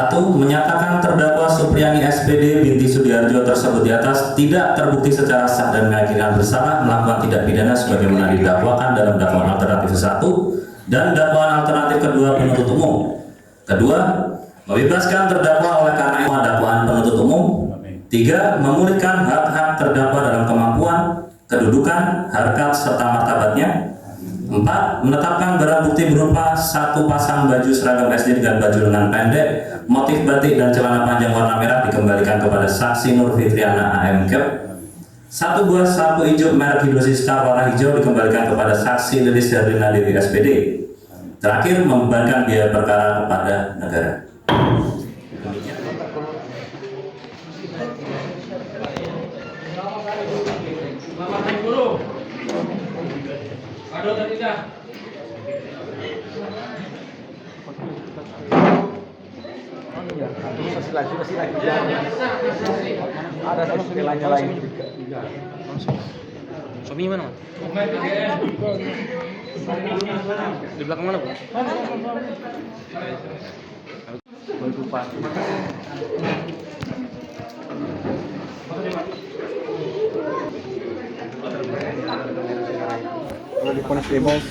Satu, menyatakan terdakwa Supriyani SPD binti Sudiharjo tersebut di atas tidak terbukti secara sah dan mengakibatkan bersalah melakukan tindak pidana sebagaimana didakwakan dalam dakwaan alternatif 1 dan dakwaan alternatif kedua penuntut umum. Kedua, membebaskan terdakwa oleh karena dakwaan penuntut umum. Tiga, memulihkan hak-hak terdakwa dalam kemampuan, kedudukan, harkat serta martabatnya. 4. Menetapkan barang bukti berupa satu pasang baju seragam SD dengan baju lengan pendek, motif batik dan celana panjang warna merah dikembalikan kepada saksi Nur Fitriana AM Kep. Satu buah sapu hijau merek Hidrosiska warna hijau dikembalikan kepada saksi Lilis Herlina Dewi SPD. Terakhir, membebankan biaya perkara kepada negara. Aduh, tidak. Masih lagi. Ada setelahnya lain. Suami mana, Mas? Di belakang mana, Bu? Lupa. Kalau diponis bebas.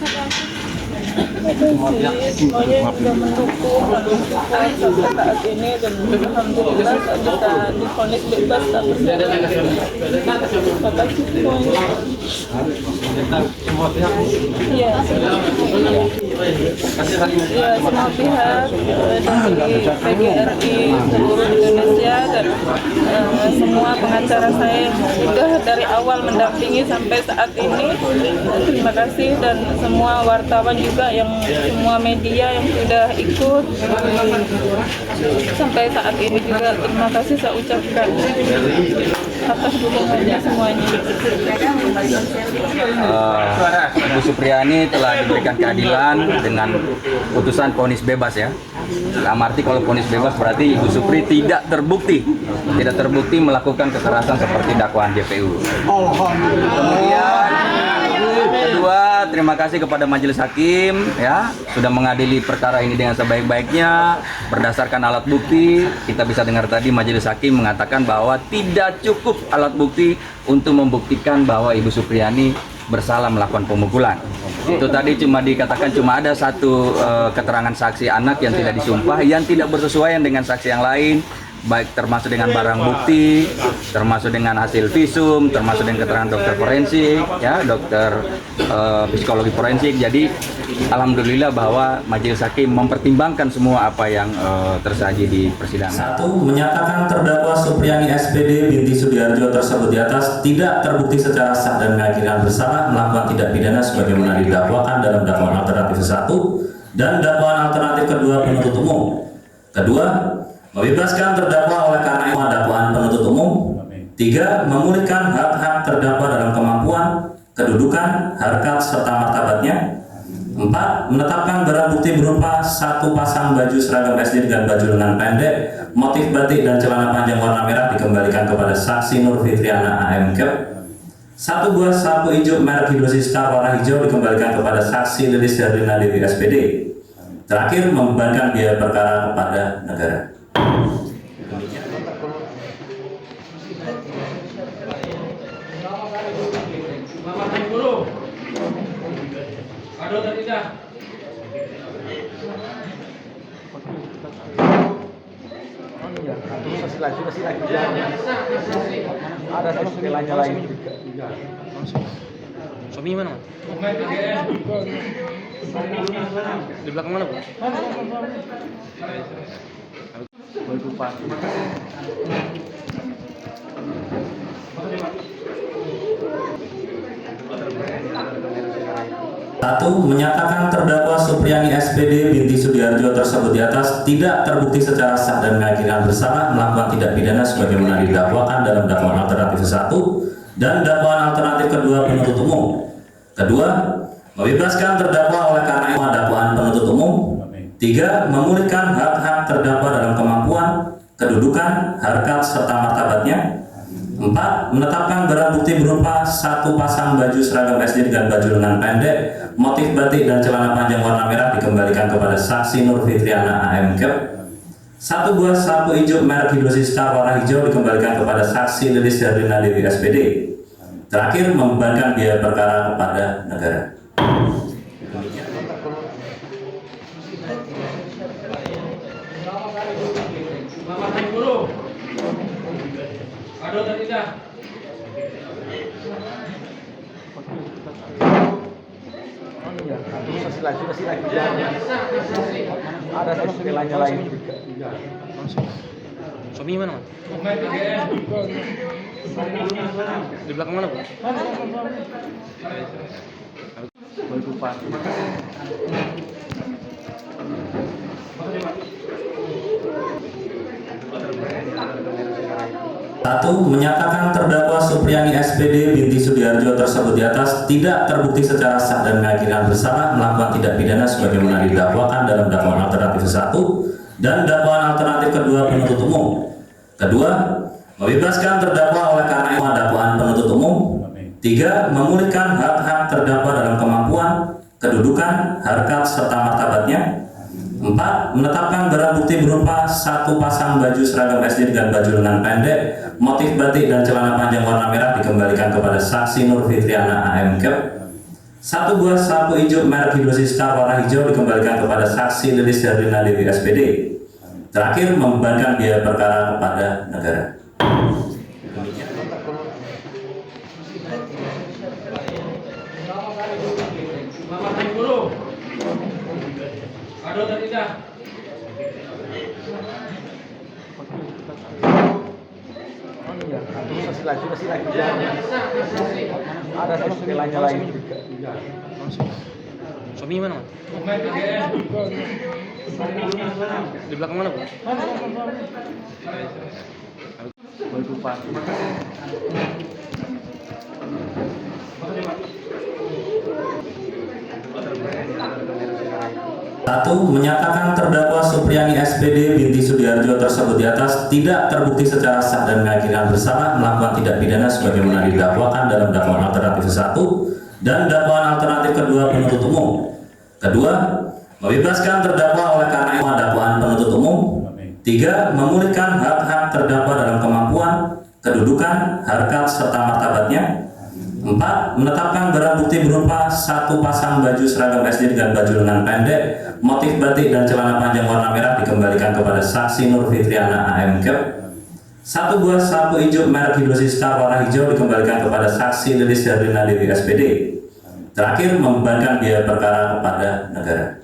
Semuanya sudah mendukung sampai saat ini dan alhamdulillah bisa diponis bebas tak bersalah. Terima kasih semuanya. Ya, semua pihak dari PGRI seluruh Indonesia dan semua pengacara saya yang sudah dari awal mendampingi sampai saat ini. Terima kasih dan semua wartawan juga yang semua media yang sudah ikut sampai saat ini juga terima kasih saya ucapkan atas dukungannya semuanya. Ibu Supriyani telah diberikan keadilan dengan putusan vonis bebas ya. Dalam arti kalau vonis bebas berarti Ibu Supri tidak terbukti melakukan kekerasan seperti dakwaan JPU. Kemudian kedua, terima kasih kepada Majelis Hakim ya sudah mengadili perkara ini dengan sebaik-baiknya berdasarkan alat bukti. Kita bisa dengar tadi Majelis Hakim mengatakan bahwa tidak cukup alat bukti untuk membuktikan bahwa Ibu Supriyani bersalah melakukan pemukulan. Itu tadi cuma dikatakan cuma ada satu keterangan saksi anak yang tidak disumpah, yang tidak bersesuaian dengan saksi yang lain, baik termasuk dengan barang bukti, termasuk dengan hasil visum, termasuk dengan keterangan dokter forensik, ya dokter psikologi forensik. Jadi alhamdulillah bahwa Majelis Hakim mempertimbangkan semua apa yang tersaji di persidangan. Satu, menyatakan terdakwa Supriyani SPD binti Sudiharjo tersebut di atas tidak terbukti secara sah dan mengakibatkan bersalah melakukan tindak pidana sebagaimana didakwakan dalam dakwaan alternatif 1 dan dakwaan alternatif kedua penuntut umum. Kedua, membebaskan terdakwa oleh karena dakwaan penuntut umum. Tiga, memulihkan hak-hak terdakwa dalam kemampuan, kedudukan, harkat serta martabatnya. 4. Menetapkan barang bukti berupa satu pasang baju seragam SD dengan baju lengan pendek, motif batik dan celana panjang warna merah dikembalikan kepada saksi Nur Fitriana AM Kep. Satu buah sapu hijau merek Hidrosiska warna hijau dikembalikan kepada saksi Lilis Herlina Dewi SPD. Terakhir, membebankan biaya perkara kepada negara. Aduh, tidak. Masih lagi. Ada setelahnya lain. Suami mana, Mas? Di belakang mana, Bu? Lupa. Satu, menyatakan terdakwa Supriyani SPD binti Sudiharjo tersebut di atas tidak terbukti secara sah dan mengakibatkan bersalah melakukan tindak pidana sebagaimana didakwakan dalam dakwaan alternatif 1 dan dakwaan alternatif kedua penuntut umum. Kedua, membebaskan terdakwa oleh karena dakwaan penuntut umum. Tiga, memulihkan hak-hak terdakwa dalam kemampuan, kedudukan, harkat serta martabatnya. 4. Menetapkan barang bukti berupa satu pasang baju seragam SD dengan baju lengan pendek, motif batik dan celana panjang warna merah dikembalikan kepada saksi Nur Fitriana AM Kep. 1 buah sapu hijau merek Hidrosis Star warna hijau dikembalikan kepada saksi Lilis Herlina Dewi SPD. Terakhir, membebankan biaya perkara kepada negara. Selamat guru. Aduh tidak. Kasih lagi. Ada setelahnya lagi. Suaminya mana, Mas? Bukan PGN. Di belakang mana, Pak? Lupa. Satu, menyatakan terdakwa Supriyani SPD binti Sudiharjo tersebut di atas tidak terbukti secara sah dan meyakinkan bersalah melakukan tindak pidana sebagaimana didakwakan dalam dakwaan alternatif 1 dan dakwaan alternatif kedua penuntut umum. Kedua, membebaskan terdakwa oleh karena dakwaan penuntut umum. 3, memulihkan hak-hak terdakwa dalam kemampuan, kedudukan, harkat serta martabatnya. 4, menetapkan barang bukti berupa 1 pasang baju seragam SD dengan baju lengan pendek, motif batik dan celana panjang warna merah dikembalikan kepada saksi Nur Fitriana AM Cap. 1 buah sapu hijau merek Hidrosis Star warna hijau dikembalikan kepada saksi Lilis Herlina Dewi SPD. Terakhir, membebankan biaya perkara kepada negara. Selamat guru. Aduh tidak. Kasih lagi. Ada setelahnya lagi. Suaminya mana, Mas? Bukan PGN. Di belakang mana, Pak? Lupa. Satu, menyatakan terdakwa Supriyani SPD binti Sudiharjo tersebut di atas tidak terbukti secara sah dan meyakinkan bersalah melakukan tindak pidana sebagaimana didakwakan dalam dakwaan alternatif 1 dan dakwaan alternatif kedua penuntut umum. Kedua, membebaskan terdakwa oleh karena dakwaan penuntut umum. 3, memulihkan hak-hak terdakwa dalam kemampuan, kedudukan, harkat serta martabatnya. 4, menetapkan barang bukti berupa 1 pasang baju seragam SD dengan baju lengan pendek, motif batik dan celana panjang warna merah dikembalikan kepada saksi Nur Fitriana AM Cap. 1 buah sapu hijau merek Hidrosis Star warna hijau dikembalikan kepada saksi Lilis Herlina Dewi SPD. Terakhir, membebankan biaya perkara kepada negara.